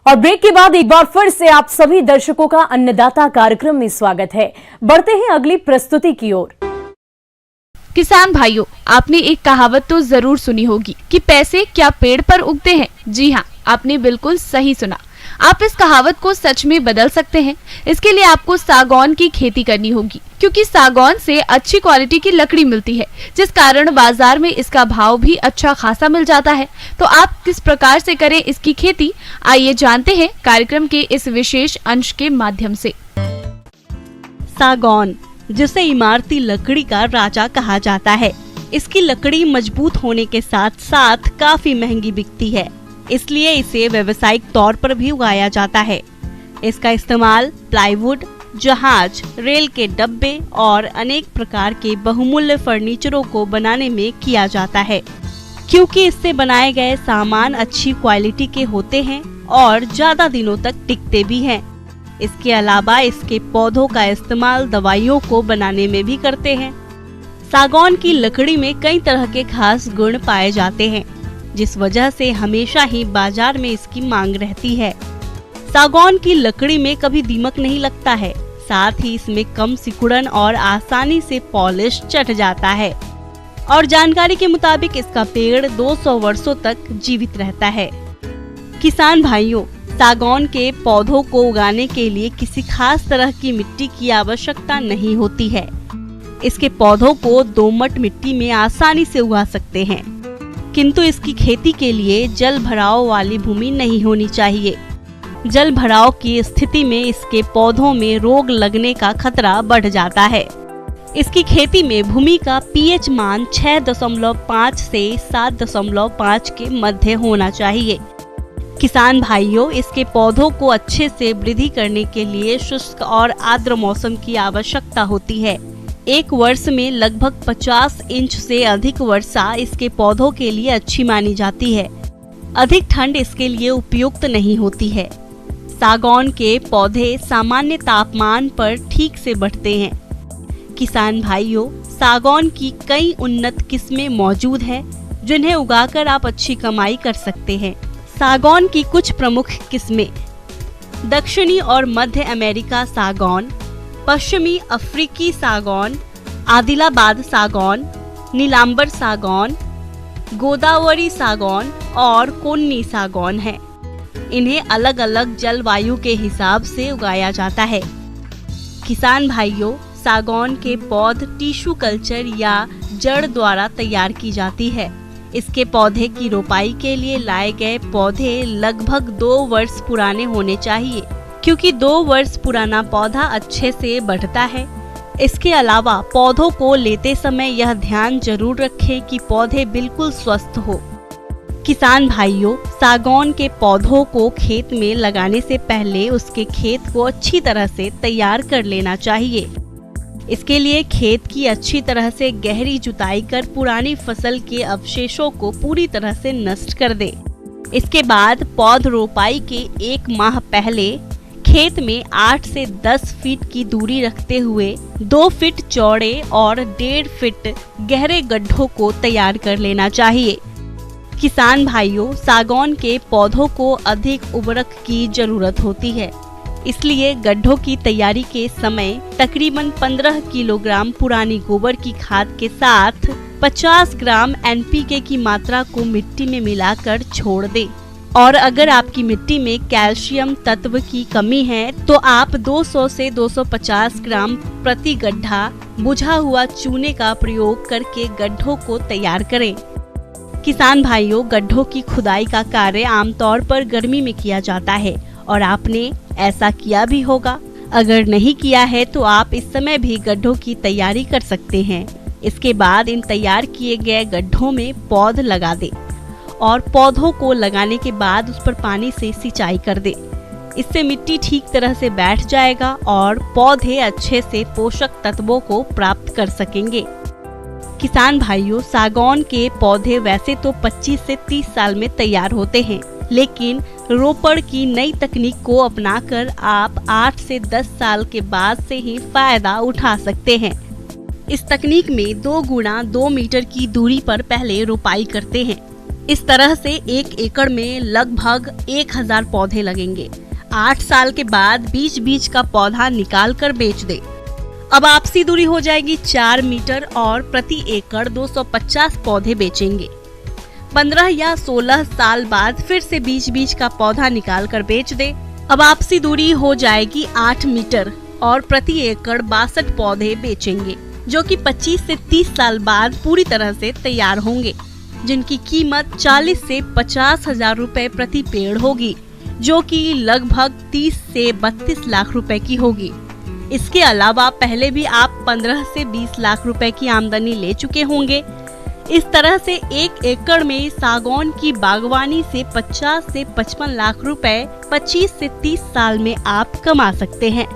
और ब्रेक के बाद एक बार फिर से आप सभी दर्शकों का अन्नदाता कार्यक्रम में स्वागत है। बढ़ते हैं अगली प्रस्तुति की ओर। किसान भाइयों, आपने एक कहावत तो जरूर सुनी होगी कि पैसे क्या पेड़ पर उगते हैं। जी हाँ, आपने बिल्कुल सही सुना। आप इस कहावत को सच में बदल सकते हैं। इसके लिए आपको सागौन की खेती करनी होगी, क्योंकि सागौन से अच्छी क्वालिटी की लकड़ी मिलती है, जिस कारण बाजार में इसका भाव भी अच्छा खासा मिल जाता है। तो आप किस प्रकार से करें इसकी खेती, आइए जानते हैं कार्यक्रम के इस विशेष अंश के माध्यम से। सागौन, जिसे इमारती लकड़ी का राजा कहा जाता है, इसकी लकड़ी मजबूत होने के साथ साथ काफी महंगी बिकती है, इसलिए इसे व्यावसायिक तौर पर भी उगाया जाता है। इसका इस्तेमाल प्लाईवुड, जहाज, रेल के डब्बे और अनेक प्रकार के बहुमूल्य फर्नीचरों को बनाने में किया जाता है, क्योंकि इससे बनाए गए सामान अच्छी क्वालिटी के होते हैं और ज्यादा दिनों तक टिकते भी हैं। इसके अलावा इसके पौधों का इस्तेमाल दवाइयों को बनाने में भी करते हैं। सागौन की लकड़ी में कई तरह के खास गुण पाए जाते हैं, जिस वजह से हमेशा ही बाजार में इसकी मांग रहती है। सागौन की लकड़ी में कभी दीमक नहीं लगता है, साथ ही इसमें कम सिकुड़न और आसानी से पॉलिश चढ़ जाता है। और जानकारी के मुताबिक इसका पेड़ 200 वर्षों तक जीवित रहता है। किसान भाइयों, सागौन के पौधों को उगाने के लिए किसी खास तरह की मिट्टी की आवश्यकता नहीं होती है। इसके पौधों को दोमट मिट्टी में आसानी से उगा सकते हैं, किंतु इसकी खेती के लिए जल भराव वाली भूमि नहीं होनी चाहिए। जल भराव की स्थिति में इसके पौधों में रोग लगने का खतरा बढ़ जाता है। इसकी खेती में भूमि का पीएच मान 6.5 से 7.5 के मध्य होना चाहिए। किसान भाइयों, इसके पौधों को अच्छे से वृद्धि करने के लिए शुष्क और आर्द्र मौसम की आवश्यकता होती है। एक वर्ष में लगभग 50 इंच से अधिक वर्षा इसके पौधों के लिए अच्छी मानी जाती है। अधिक ठंड इसके लिए उपयुक्त नहीं होती है। सागौन के पौधे सामान्य तापमान पर ठीक से बढ़ते हैं। किसान भाइयों, सागौन की कई उन्नत किस्में मौजूद हैं, जिन्हें उगाकर आप अच्छी कमाई कर सकते हैं। सागौन की कुछ प्रमुख किस्में: दक्षिणी और मध्य अमेरिका सागौन, पश्चिमी अफ्रीकी सागौन, आदिलाबाद सागौन, नीलांबर सागौन, गोदावरी सागौन और कोन्नी सागौन है। इन्हें अलग अलग जलवायु के हिसाब से उगाया जाता है। किसान भाइयों, सागौन के पौध टिश्यू कल्चर या जड़ द्वारा तैयार की जाती है। इसके पौधे की रोपाई के लिए लाए गए पौधे लगभग 2 वर्ष पुराने होने चाहिए, क्योंकि 2 वर्ष पुराना पौधा अच्छे से बढ़ता है। इसके अलावा पौधों को लेते समय यह ध्यान जरूर रखें कि पौधे बिल्कुल स्वस्थ हो। किसान भाइयों, सागौन के पौधों को खेत में लगाने से पहले उसके खेत को अच्छी तरह से तैयार कर लेना चाहिए। इसके लिए खेत की अच्छी तरह से गहरी जुताई कर पुरानी फसल के अवशेषों को पूरी तरह से नष्ट कर दे। इसके बाद पौध रोपाई के 1 माह पहले खेत में 8 से 10 फीट की दूरी रखते हुए 2 फीट चौड़े और 1.5 फीट गहरे गड्ढों को तैयार कर लेना चाहिए। किसान भाइयों, सागौन के पौधों को अधिक उर्वरक की जरूरत होती है, इसलिए गड्ढों की तैयारी के समय तकरीबन 15 किलोग्राम पुरानी गोबर की खाद के साथ 50 ग्राम एनपीके की मात्रा को मिट्टी में मिलाकर छोड़ दें। और अगर आपकी मिट्टी में कैल्शियम तत्व की कमी है तो आप 200 से 250 ग्राम प्रति गड्ढा बुझा हुआ चूने का प्रयोग करके गड्ढों को तैयार करें। किसान भाइयों, गड्ढों की खुदाई का कार्य आमतौर पर गर्मी में किया जाता है और आपने ऐसा किया भी होगा। अगर नहीं किया है तो आप इस समय भी गड्ढों की तैयारी कर सकते हैं। इसके बाद इन तैयार किए गए गड्ढों में पौध लगा दें और पौधों को लगाने के बाद उस पर पानी से सिंचाई कर दें। इससे मिट्टी ठीक तरह से बैठ जाएगा और पौधे अच्छे से पोषक तत्वों को प्राप्त कर सकेंगे। किसान भाइयों, सागौन के पौधे वैसे तो 25 से 30 साल में तैयार होते हैं, लेकिन रोपण की नई तकनीक को अपनाकर आप 8 से 10 साल के बाद से ही फायदा उठा सकते हैं। इस तकनीक में 2 गुणा 2 मीटर की दूरी पर पहले रोपाई करते हैं। इस तरह से 1 एकड़ में लगभग 1000 पौधे लगेंगे। 8 साल के बाद बीच का पौधा निकाल कर बेच दे। अब आपसी दूरी हो जाएगी 4 मीटर और प्रति एकड़ 250 पौधे बेचेंगे। 15 या 16 साल बाद फिर से बीच का पौधा निकाल कर बेच दे। अब आपसी दूरी हो जाएगी 8 मीटर और प्रति एकड़ 62 पौधे बेचेंगे, जो कि 25 से 30 साल बाद पूरी तरह से तैयार होंगे, जिनकी कीमत 40 से 50 हजार रुपए प्रति पेड़ होगी, जो कि लगभग 30 से 32 लाख रुपए की होगी। इसके अलावा पहले भी आप 15 से 20 लाख रुपए की आमदनी ले चुके होंगे। इस तरह से 1 एकड़ में सागौन की बागवानी से 50 से 55 लाख रुपए 25 से 30 साल में आप कमा सकते हैं।